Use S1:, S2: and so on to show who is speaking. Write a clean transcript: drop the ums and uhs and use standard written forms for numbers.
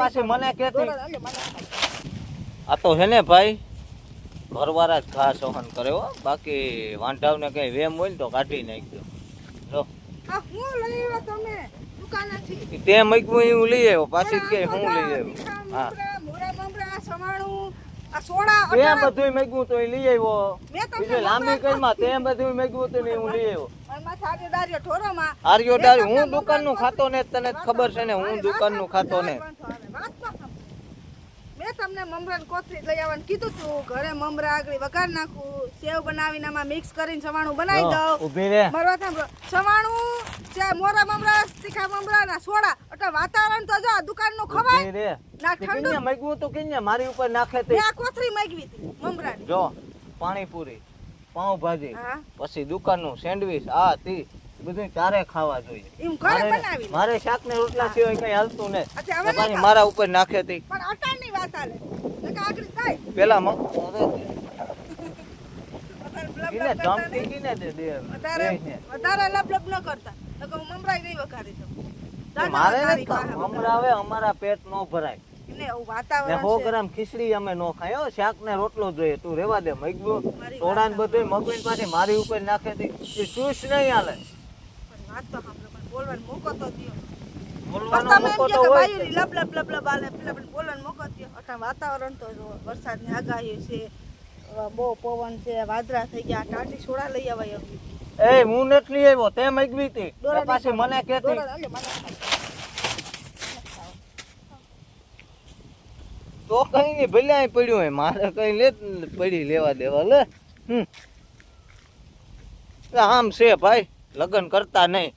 S1: પાછી મને કેતી આ તો હે ને ભાઈ ઘરવાળા જ ઘા સહન કરે હો, બાકી વાંઢાવને કઈ વેમ હોય ને તો કાઢી નાખજો. જો
S2: આ હું લઈ આવ્યો તમે દુકાનેથી
S1: તે મગ્યું હું લઈ આવ્યો, પાછી કે હું લઈ આવ્યો. હા
S2: મોરા મમરા સવાણું આ સોડા
S1: તે બધું મગ્યું તો લઈ આવ્યો. બીજું લાંબી કઈમાં તે બધું મગ્યું તો હું લઈ આવ્યો. આર્યો ડારી હું દુકાન નું ખાતો ને, તને ખબર છે ને હું દુકાન નું ખાતો ને.
S2: મેં તમને મમરા ની કોથળી લઈ આવવાનું કીધું તું. ઘરે મમરા આગળ વઘાર નાખું, સેવ બનાવીને આમાં મિક્સ કરીને સવાણું બનાવી દઉં.
S1: ઊભી રે
S2: મારવા સાંભળો, સવાણું છે મોરા મમરા તીખા મમરા ના સોડા એટલે વાતાવરણ તો જો દુકાન નું ખવાય ના ઠંડુ.
S1: મગ્યું તો કે મારી ઉપર નાખે તે
S2: આ કોથળી મગવી હતી મમરા ની.
S1: જો પાણીપુરી, પાઉંભાજી,
S2: હા
S1: પછી દુકાન નું સેન્ડવીચ, આ તી બધું તારે ખાવા જોઈએ.
S2: એમ ઘરે બનાવી
S1: મારે શાક ને રોટલા સિવાય કઈ હાલતું ને.
S2: અચ્છા હવે
S1: પાણી મારા ઉપર નાખે તી
S2: પણ અટાણની વાત આલે કે આગળ થાય
S1: પેલા
S2: વધારે લપ લપ ન કરતા તો મમરાઈ નહીં વઘારી દઉં.
S1: મારે મમરા આવે અમારા પેટ નો ભરાય
S2: ને એવું
S1: ને
S2: વાતાવરણ
S1: 100 ગ્રામ ખીચડી અમે નો ખાય હો. શાક ને રોટલો જોઈએ. તું રેવા દે. મગ્યું સોડા ને બધું મગવીને પાછી મારી ઉપર નાખે તી ચૂસ નહીં હાલે.
S2: વાત તો સાંભળો પણ બોલવાનો મોકો તો દ્યો.
S1: બોલવાનો
S2: તમે
S1: મોકો
S2: એમ
S1: તો
S2: કે
S1: હોય
S2: બાયુરી લપ લપ લપ લપ આલે પેલા પણ બોલવાનો મોકો દ્યો. અટા વાતાવરણ તો જો વરસાદની આગાહી છે, બહુ પવન છે, વાદળા થઈ ગયા. ટાટી સોડા લઈ આવાય હવે.
S1: એ હું નથી આવ્યો, તે મગવી તી પાછી મને કેતી તો કઈ નઈ ભલે અહીં પડ્યું હોય, મારે કઈ લે પડી લેવા દેવા લે. આમ છે ભાઈ, લગ્ન કરતા નહીં.